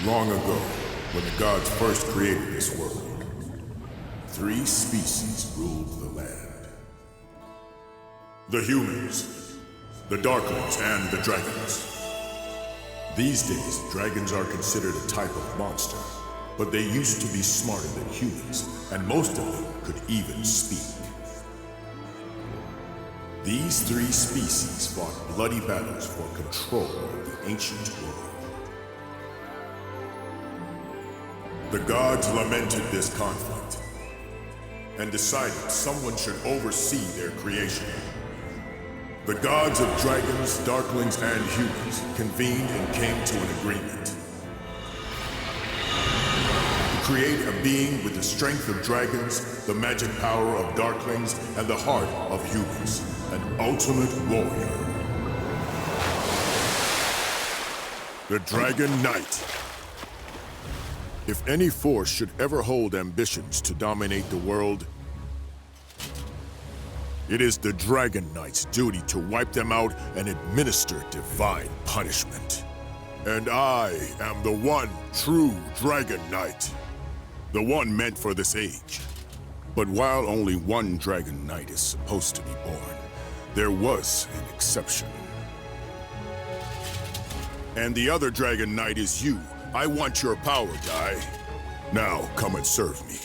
Long ago, when the gods first created this world, 3 species ruled the land. The humans, the Darklings, and the dragons. These days, dragons are considered a type of monster, but they used to be smarter than humans, and most of them could even speak. These 3 species fought bloody battles for control of the ancient world. The gods lamented this conflict, and decided someone should oversee their creation. The gods of dragons, darklings, and humans convened and came to an agreement. To create a being with the strength of dragons, the magic power of darklings, and the heart of humans. An ultimate warrior. The Dragon Knight. If any force should ever hold ambitions to dominate the world, it is the Dragon Knight's duty to wipe them out and administer divine punishment. And I am the one true Dragon Knight. The one meant for this age. But while only one Dragon Knight is supposed to be born, there was an exception. And the other Dragon Knight is you. I want your power, Dai. Now, come and serve me.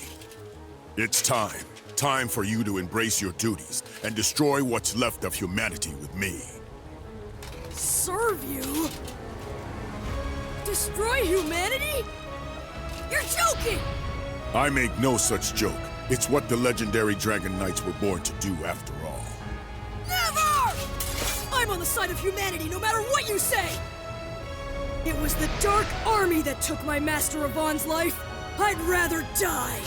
It's time. Time for you to embrace your duties and destroy what's left of humanity with me. Serve you? Destroy humanity? You're joking! I make no such joke. It's what the legendary Dragon Knights were born to do after all. Never! I'm on the side of humanity no matter what you say! It was the Dark Army that took my Master Avon's life. I'd rather die.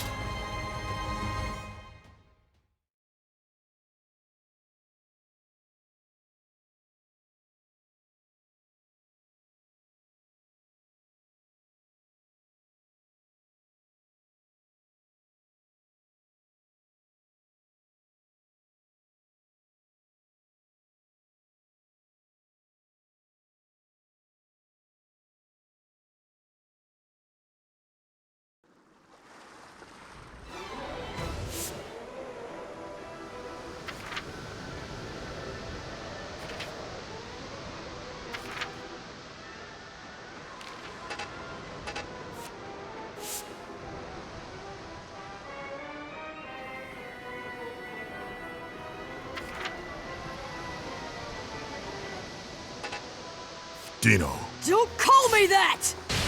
Dino. Don't call me that!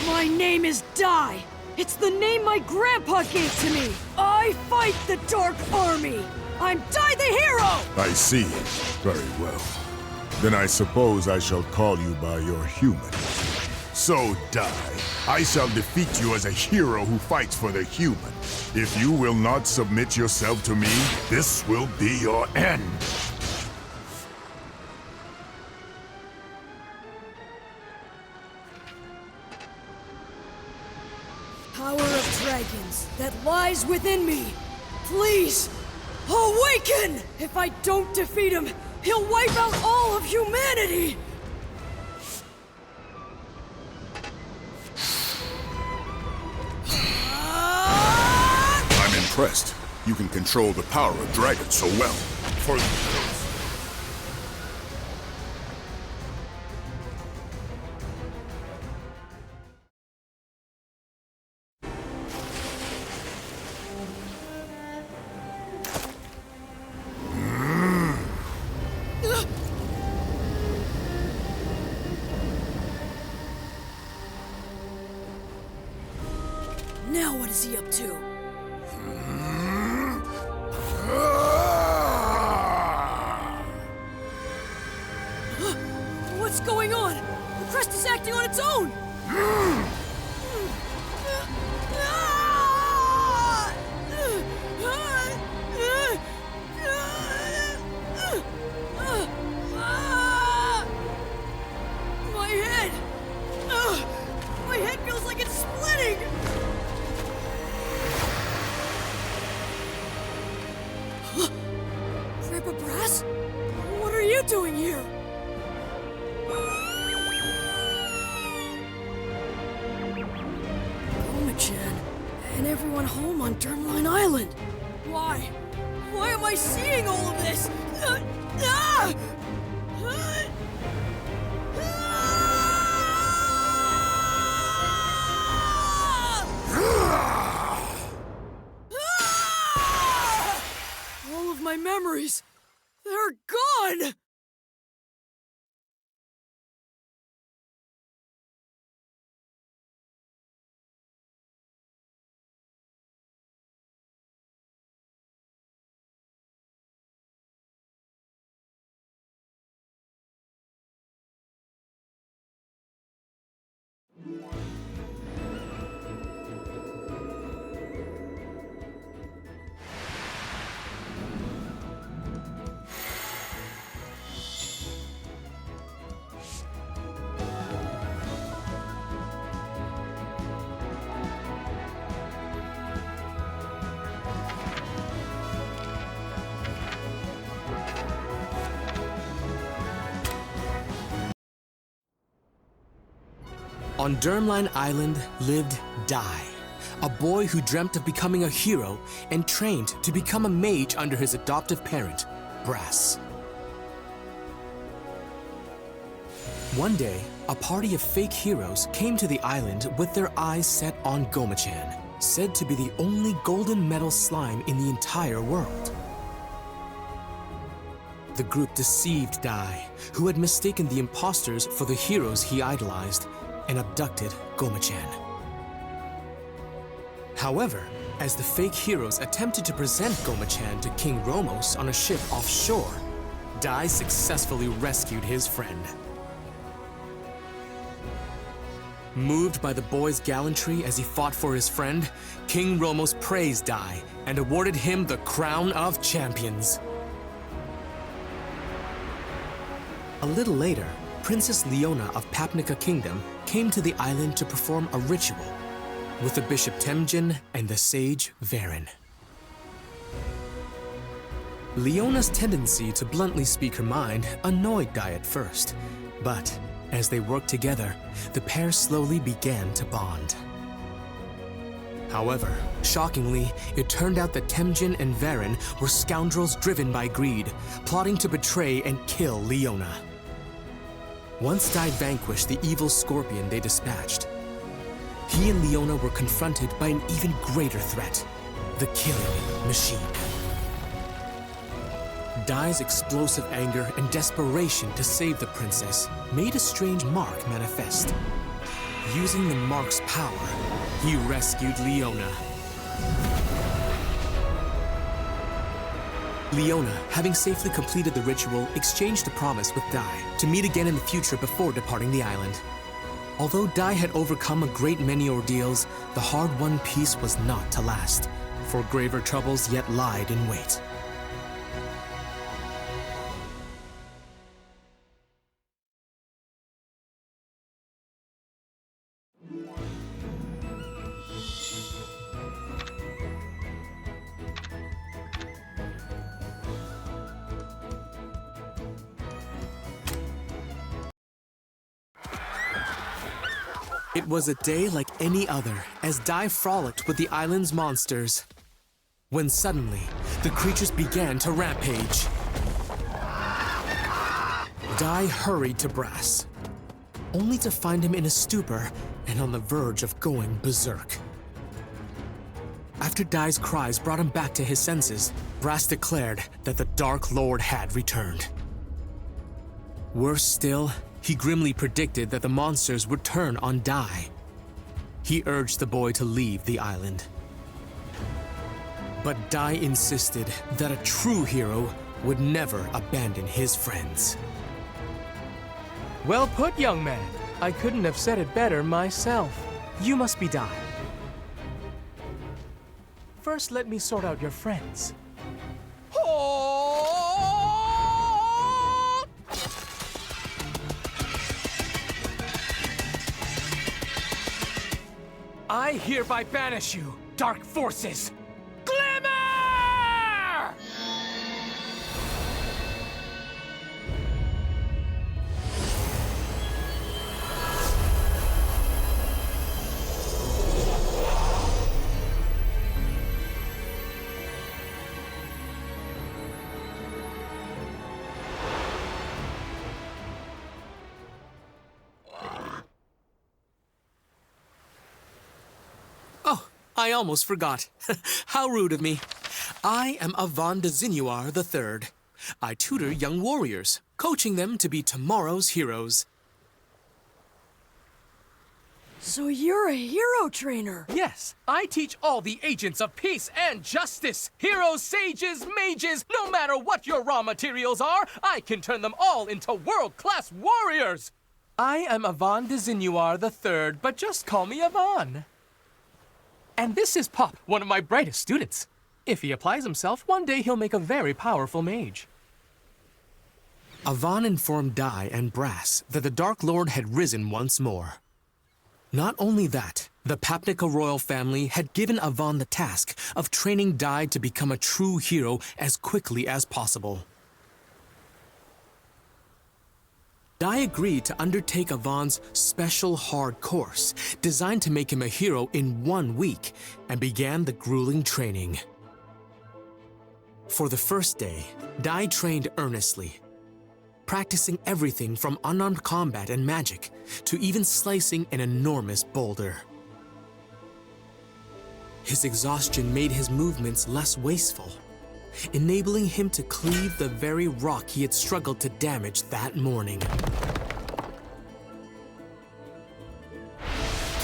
My name is Dai. It's the name my grandpa gave to me. I fight the Dark Army. I'm Dai the Hero! I see. Very well. Then I suppose I shall call you by your human. So, Dai, I shall defeat you as a hero who fights for the human. If you will not submit yourself to me, this will be your end. Power of dragons that lies within me. Please, awaken! If I don't defeat him, he'll wipe out all of humanity! I'm impressed. You can control the power of dragons so well. For... Now what is he up to? What's going on? The crest is acting on its own! My head! My head feels like it's splitting! Grandpa Brass? What are you doing here? everyone home on Dermline Island? Why? Why am I seeing all of this? Ah! All of my memories, they're gone! On Dermline Island lived Dai, a boy who dreamt of becoming a hero and trained to become a mage under his adoptive parent, Brass. One day, a party of fake heroes came to the island with their eyes set on Goma-chan, said to be the only golden metal slime in the entire world. The group deceived Dai, who had mistaken the imposters for the heroes he idolized, and abducted Goma-chan. However, as the fake heroes attempted to present Goma-chan to King Romos on a ship offshore, Dai successfully rescued his friend. Moved by the boy's gallantry as he fought for his friend, King Romos praised Dai and awarded him the Crown of Champions. A little later, Princess Leona of Papnica Kingdom came to the island to perform a ritual with the Bishop Temjin and the sage Varen. Leona's tendency to bluntly speak her mind annoyed Dai at first, but as they worked together, the pair slowly began to bond. However, shockingly, it turned out that Temjin and Varen were scoundrels driven by greed, plotting to betray and kill Leona. Once Dai vanquished the evil scorpion they dispatched, he and Leona were confronted by an even greater threat, the killing machine. Dai's explosive anger and desperation to save the princess made a strange mark manifest. Using the mark's power, he rescued Leona. Leona, having safely completed the ritual, exchanged a promise with Dai to meet again in the future before departing the island. Although Dai had overcome a great many ordeals, the hard-won peace was not to last, for graver troubles yet lied in wait. It was a day like any other, as Dai frolicked with the island's monsters, when suddenly, the creatures began to rampage. Dai hurried to Brass, only to find him in a stupor and on the verge of going berserk. After Dai's cries brought him back to his senses, Brass declared that the Dark Lord had returned. Worse still, he grimly predicted that the monsters would turn on Dai. He urged the boy to leave the island. But Dai insisted that a true hero would never abandon his friends. Well put, young man. I couldn't have said it better myself. You must be Dai. First, let me sort out your friends. I hereby banish you, dark forces! Glimmer! I almost forgot. How rude of me. I am Avon de Zinuar III. I tutor young warriors, coaching them to be tomorrow's heroes. So you're a hero trainer. Yes, I teach all the agents of peace and justice. Heroes, sages, mages, no matter what your raw materials are, I can turn them all into world-class warriors. I am Avon de Zinuar III, but just call me Avon. And this is Pop, one of my brightest students. If he applies himself, one day he'll make a very powerful mage. Avon informed Dai and Brass that the Dark Lord had risen once more. Not only that, the Papnica royal family had given Avon the task of training Dai to become a true hero as quickly as possible. Dai agreed to undertake Avon's special hard course, designed to make him a hero in 1 week, and began the grueling training. For the first day, Dai trained earnestly, practicing everything from unarmed combat and magic to even slicing an enormous boulder. His exhaustion made his movements less wasteful, enabling him to cleave the very rock he had struggled to damage that morning.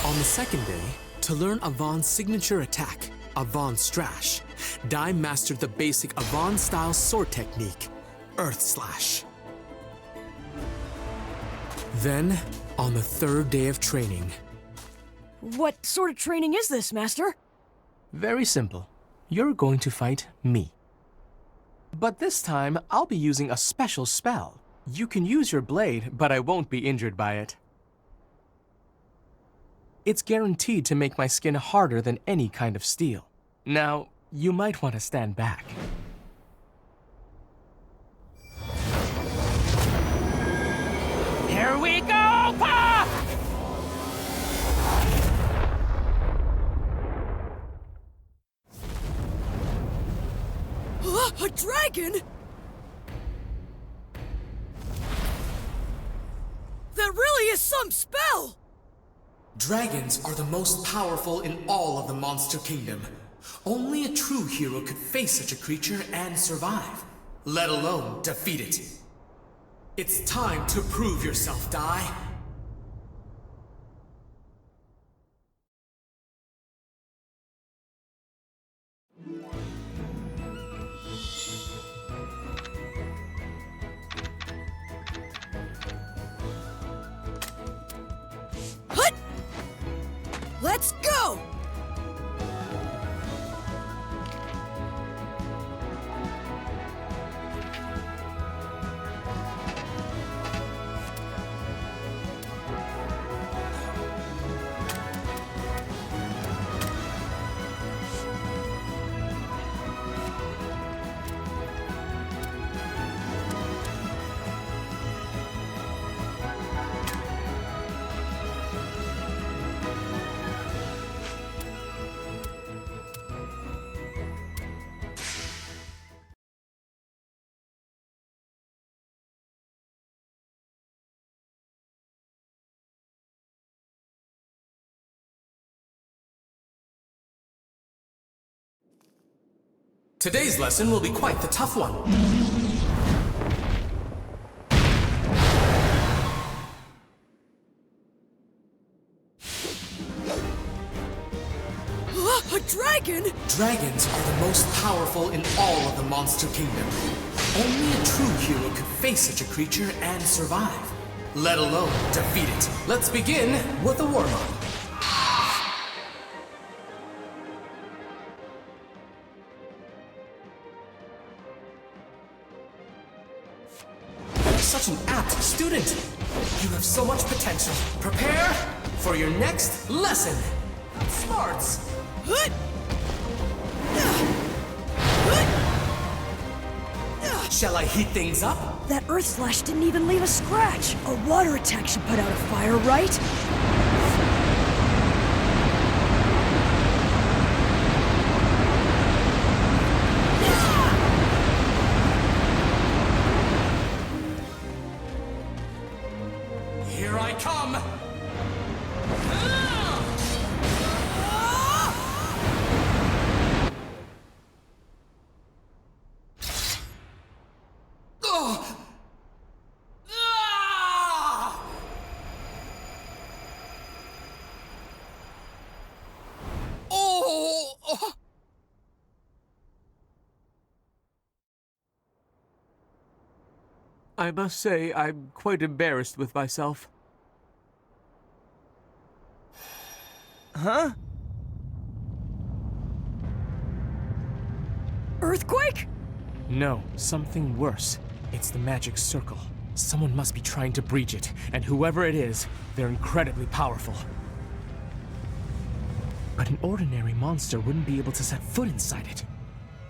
On the second day, to learn Avon's signature attack, Avon Strash, Dai mastered the basic Avon-style sword technique, Earth Slash. Then, on the third day of training... What sort of training is this, Master? Very simple. You're going to fight me. But this time, I'll be using a special spell. You can use your blade, but I won't be injured by it. It's guaranteed to make my skin harder than any kind of steel. Now, you might want to stand back. Here we go, Pop! A dragon? That really is some spell! Dragons are the most powerful in all of the Monster Kingdom. Only a true hero could face such a creature and survive, let alone defeat it. It's time to prove yourself, Dai. Hut! Let's go! Today's lesson will be quite the tough one. A dragon? Dragons are the most powerful in all of the Monster Kingdom. Only a true hero could face such a creature and survive, let alone defeat it. Let's begin with a warm-up. Such an apt student. You have so much potential. Prepare for your next lesson. Smarts. Hut! Shall I heat things up? That Earth Slash didn't even leave a scratch. A water attack should put out a fire, right? Here I come! I must say I'm quite embarrassed with myself. Huh? Earthquake? No, something worse. It's the magic circle. Someone must be trying to breach it, and whoever it is, they're incredibly powerful. But an ordinary monster wouldn't be able to set foot inside it.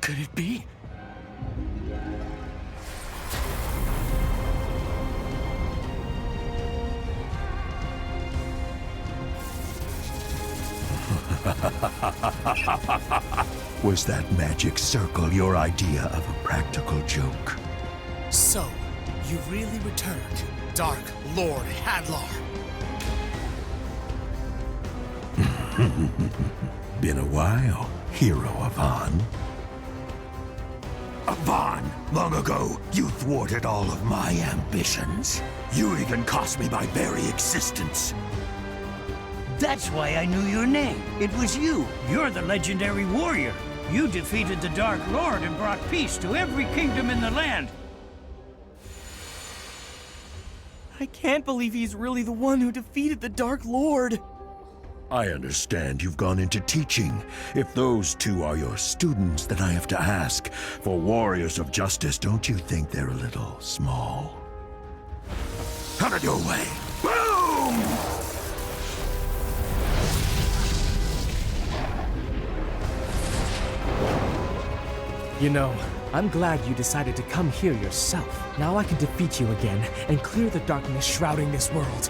Could it be? Was that magic circle your idea of a practical joke? So, you really returned, Dark Lord Hadlar. Been a while, hero Avan. Avan, long ago, you thwarted all of my ambitions. You even cost me my very existence. That's why I knew your name. It was you. You're the legendary warrior. You defeated the Dark Lord and brought peace to every kingdom in the land. I can't believe he's really the one who defeated the Dark Lord. I understand you've gone into teaching. If those two are your students, then I have to ask, for warriors of justice, don't you think they're a little small? Out of your way! Boom! You know, I'm glad you decided to come here yourself. Now I can defeat you again and clear the darkness shrouding this world.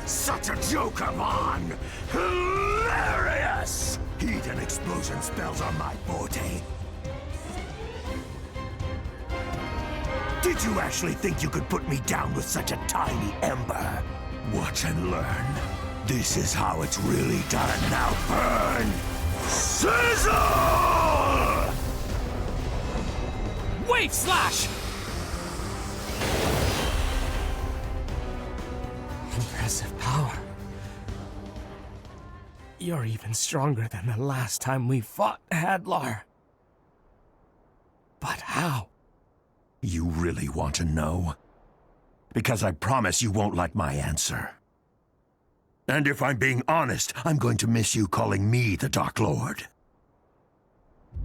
Such a joke, Avan! Hilarious! Heat and explosion spells are my forte. Did you actually think you could put me down with such a tiny ember? Watch and learn. This is how it's really done. Now burn! Sizzle! Wave slash! Impressive power. You're even stronger than the last time we fought, Hadlar. But how? You really want to know? Because I promise you won't like my answer. And if I'm being honest, I'm going to miss you calling me the Dark Lord.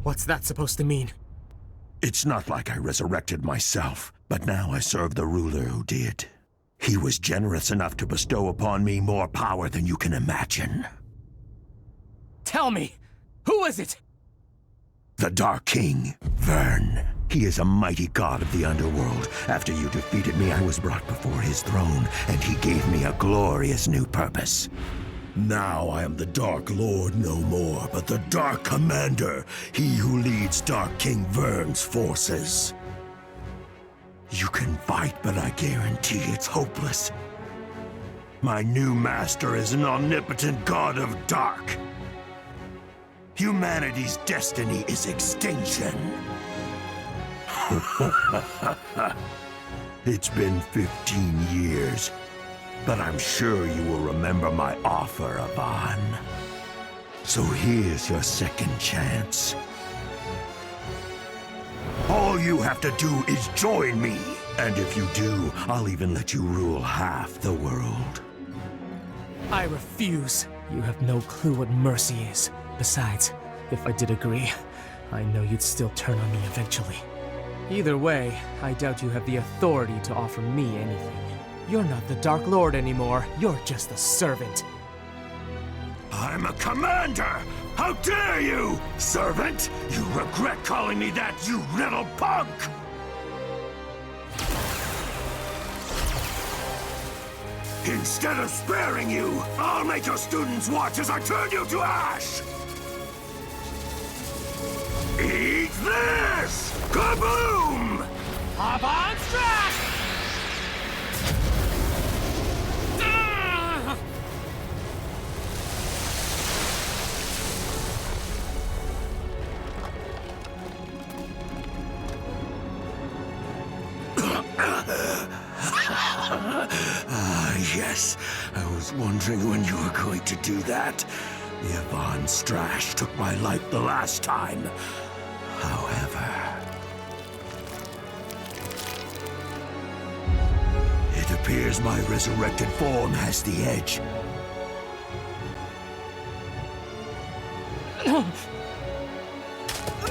What's that supposed to mean? It's not like I resurrected myself, but now I serve the ruler who did. He was generous enough to bestow upon me more power than you can imagine. Tell me, who is it? The Dark King, Vern. He is a mighty god of the underworld. After you defeated me, I was brought before his throne, and he gave me a glorious new purpose. Now I am the Dark Lord no more, but the Dark Commander, he who leads Dark King Vern's forces. You can fight, but I guarantee it's hopeless. My new master is an omnipotent god of dark. Humanity's destiny is extinction. It's been 15 years, but I'm sure you will remember my offer, Avan. So here's your second chance. All you have to do is join me. And if you do, I'll even let you rule half the world. I refuse. You have no clue what mercy is. Besides, if I did agree, I know you'd still turn on me eventually. Either way, I doubt you have the authority to offer me anything. You're not the Dark Lord anymore. You're just a servant. I'm a commander! How dare you, servant! You regret calling me that, you little punk! Instead of sparing you, I'll make your students watch as I turn you to ash! Eat this! Kaboom! Avan Strash! Yes, I was wondering when you were going to do that. The Yvonne Strash took my life the last time. However, it appears my resurrected form has the edge.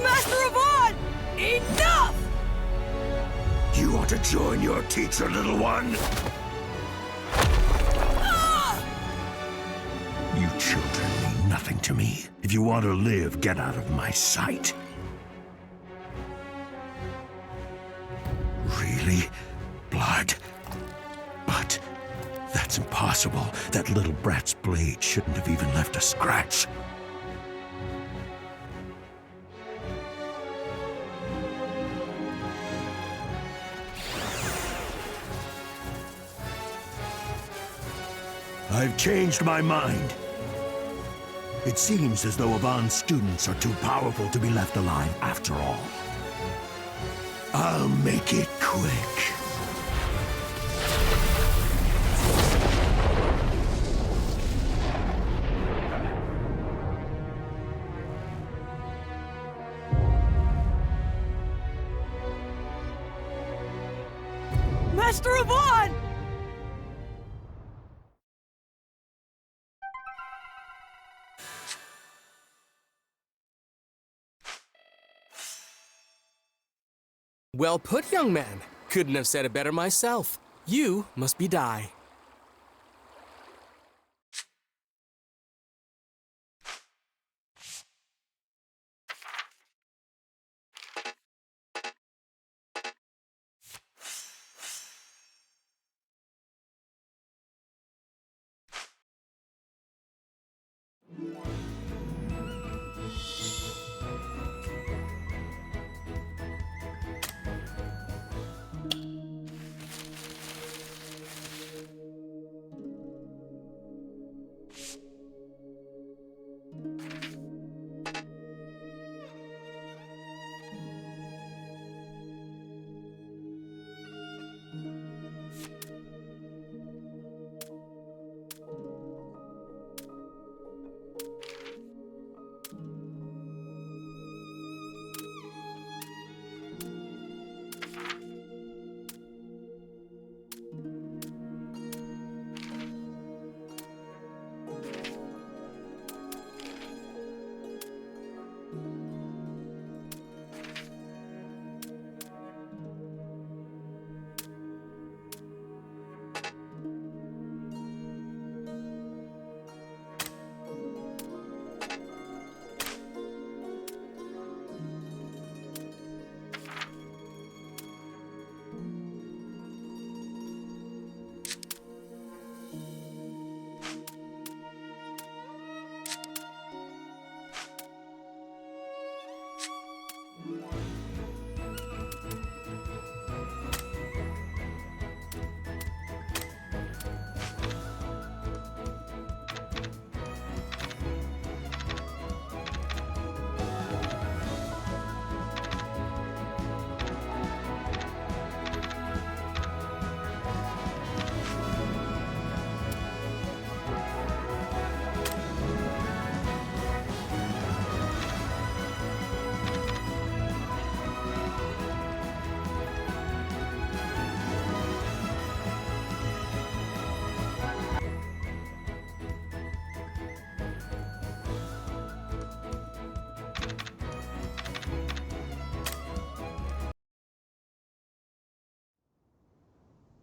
Master Yvonne! Enough! You want to join your teacher, little one? You children mean nothing to me. If you want to live, get out of my sight. Really? Blood? But that's impossible. That little brat's blade shouldn't have even left a scratch. I've changed my mind. It seems as though Yvonne's students are too powerful to be left alive after all. I'll make it quick. Master Yvonne! Well put, young man. Couldn't have said it better myself. You must be Dai.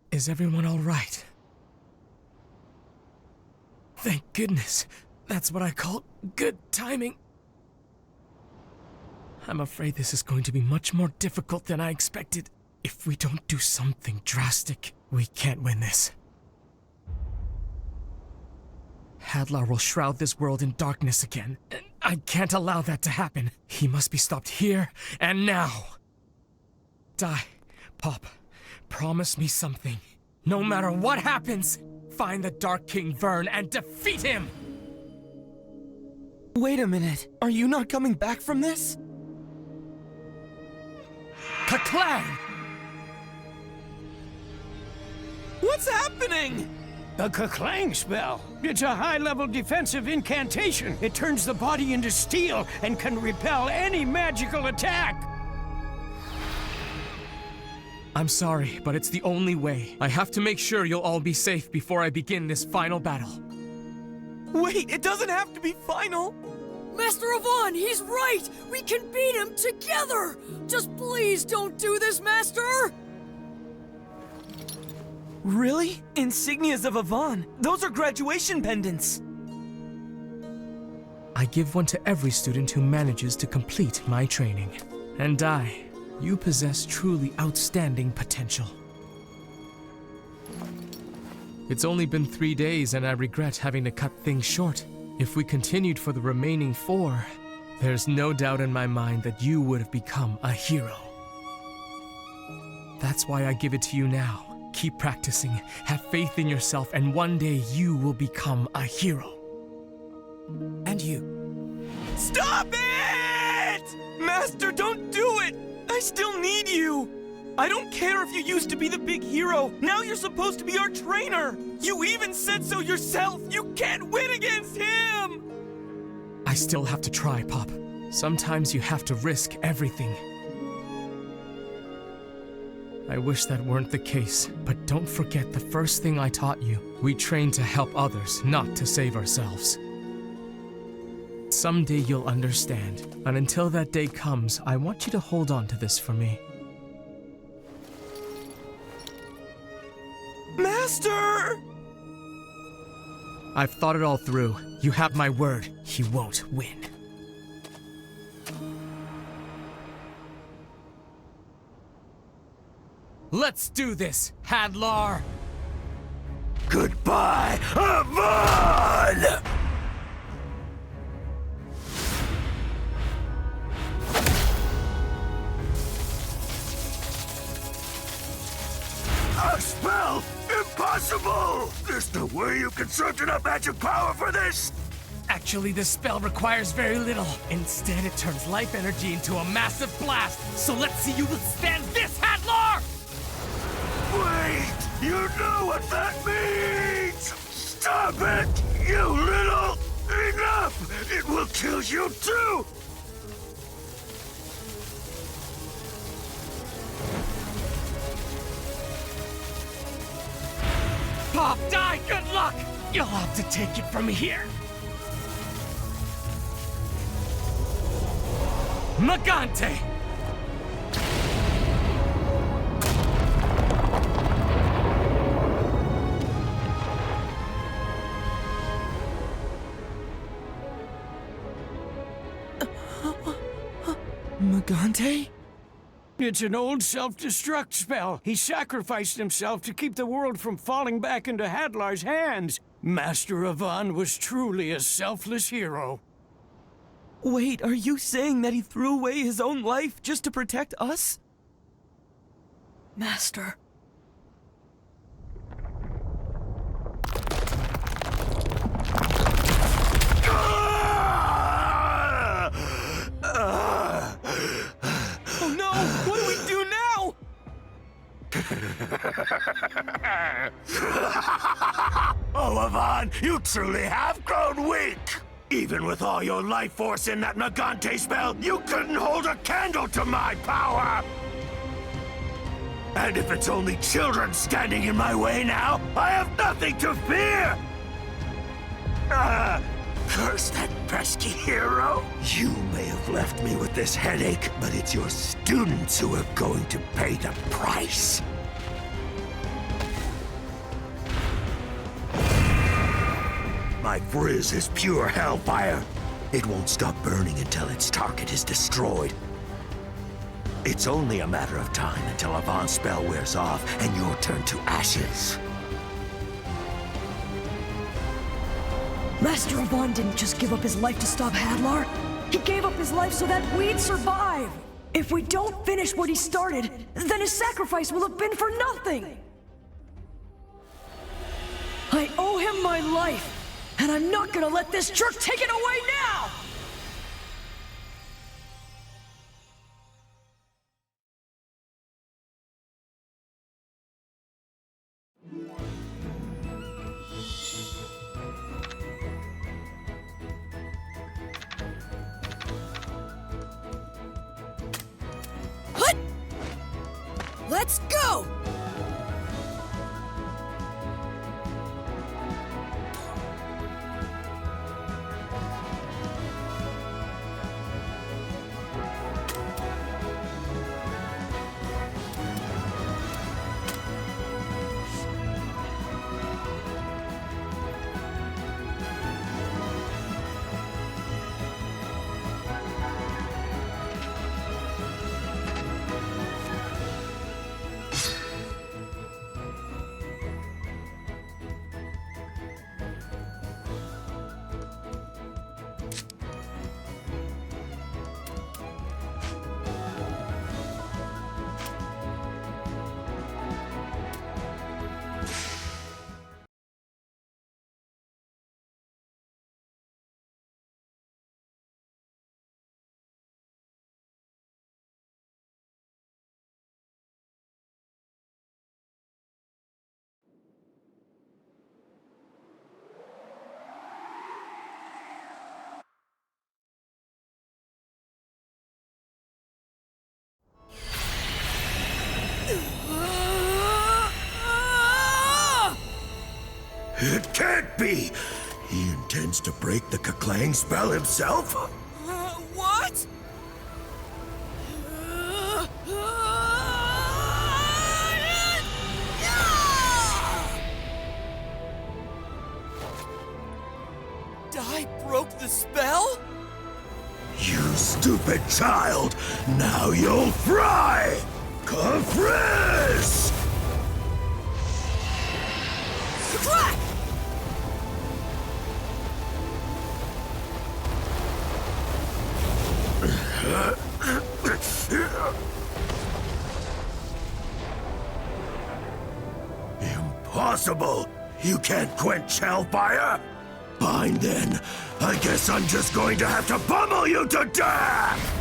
Is everyone all right? Thank goodness. That's what I call good timing. I'm afraid this is going to be much more difficult than I expected. If we don't do something drastic, we can't win this. Hadlar will shroud this world in darkness again. I can't allow that to happen. He must be stopped here and now. Dai, Pop, promise me something. No matter what happens, find the Dark King Vern and defeat him! Wait a minute. Are you not coming back from this? Kaklang! What's happening? A Kaklang spell. It's a high-level defensive incantation. It turns the body into steel and can repel any magical attack. I'm sorry, but it's the only way. I have to make sure you'll all be safe before I begin this final battle. Wait, it doesn't have to be final! Master Avon, he's right! We can beat him together! Just please don't do this, Master! Really? Insignias of Avon. Those are graduation pendants. I give one to every student who manages to complete my training. And you possess truly outstanding potential. It's only been 3 days and I regret having to cut things short. If we continued for the remaining 4, there's no doubt in my mind that you would have become a hero. That's why I give it to you now. Keep practicing, have faith in yourself, and one day you will become a hero. And you. Stop it! Master, don't do it! I still need you! I don't care if you used to be the big hero. Now you're supposed to be our trainer! You even said so yourself! You can't win against him! I still have to try, Pop. Sometimes you have to risk everything. I wish that weren't the case, but don't forget the first thing I taught you. We train to help others, not to save ourselves. Someday you'll understand, and until that day comes, I want you to hold on to this for me. Master! I've thought it all through. You have my word. He won't win. Let's do this, Hadlar! Goodbye, Avon! A spell? Impossible! There's no way you conserved enough magic power for this! Actually, this spell requires very little. Instead, it turns life energy into a massive blast. So let's see you withstand this, Hadlar! Wait! You know what that means! Stop it! You little... Enough! It will kill you too! Pop, die! Good luck! You'll have to take it from here. Magante! Magante? It's an old self-destruct spell. He sacrificed himself to keep the world from falling back into Hadlar's hands. Master Avon was truly a selfless hero. Wait, are you saying that he threw away his own life just to protect us? Master. Oh no! What do we do now? Oh, Avon, you truly have grown weak! Even with all your life force in that Magante spell, you couldn't hold a candle to my power! And if it's only children standing in my way now, I have nothing to fear! Curse that pesky hero! You may have left me with this headache, but it's your students who are going to pay the price. My frizz is pure hellfire. It won't stop burning until its target is destroyed. It's only a matter of time until Avon's spell wears off and you'll turn to ashes. Master Avon didn't just give up his life to stop Hadlar. He gave up his life so that we'd survive. If we don't finish what he started, then his sacrifice will have been for nothing. I owe him my life, and I'm not gonna let this jerk take it away now! Let's go! It can't be! He intends to break the Keklang spell himself? What? Dai broke the spell? You stupid child! Now you'll fry! Confriss! Crack! Impossible! You can't quench hellfire? Fine then. I guess I'm just going to have to pummel you to death!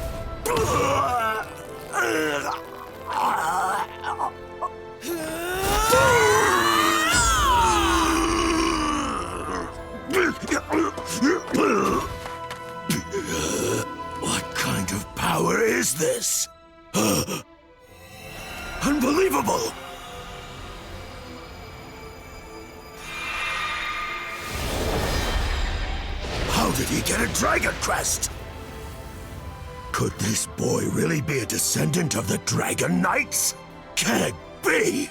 What kind of power is this? Unbelievable! How did he get a dragon crest? Could this boy really be a descendant of the Dragon Knights? Can it be?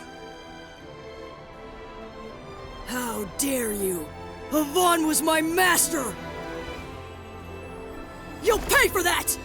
How dare you! Avon was my master! You'll pay for that!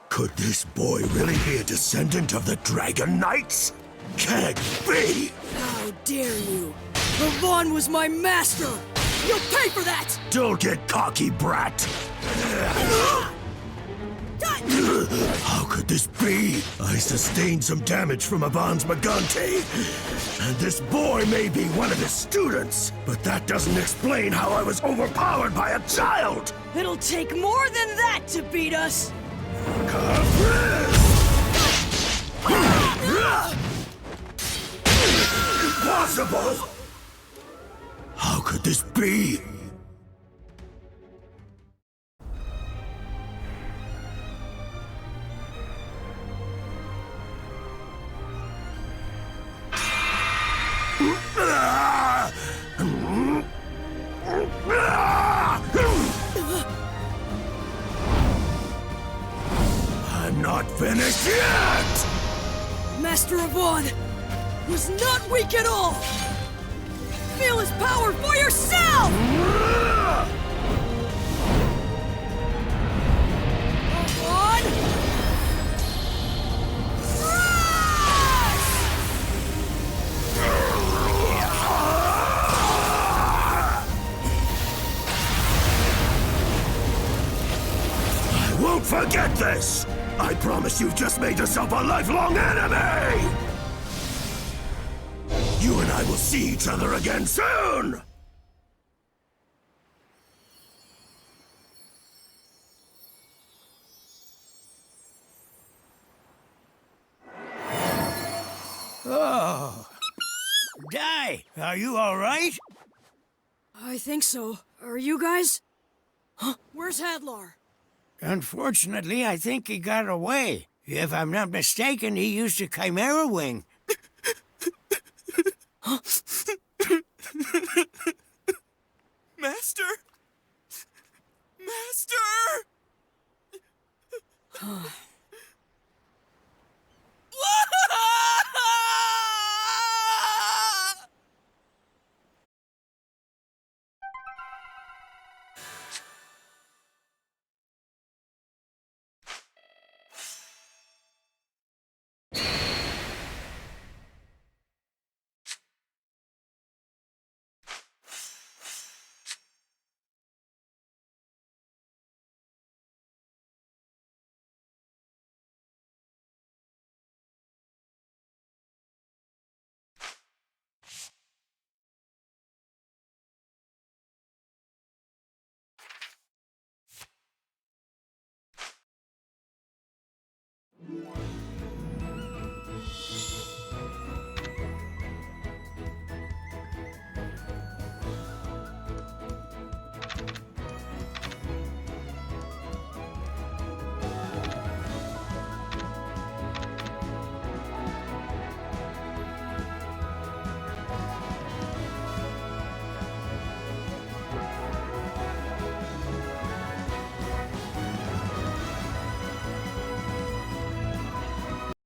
Could this boy really be a descendant of the Dragon Knights? Can it be? How dare you! Avon was my master! You'll pay for that! Don't get cocky, brat! How could this be? I sustained some damage from Avon's Magante, and this boy may be one of his students, but that doesn't explain how I was overpowered by a child! It'll take more than that to beat us! Impossible! How could this be? I'm not finished yet! Master Avon was not weak at all! Feel his power for yourself! Avon! I won't forget this! I promise you've just made yourself a lifelong enemy! You and I will see each other again soon! Are you all right? I think so. Are you guys? Huh? Where's Hadlar? Unfortunately, I think he got away. If I'm not mistaken, he used a Chimera wing. Master? Master!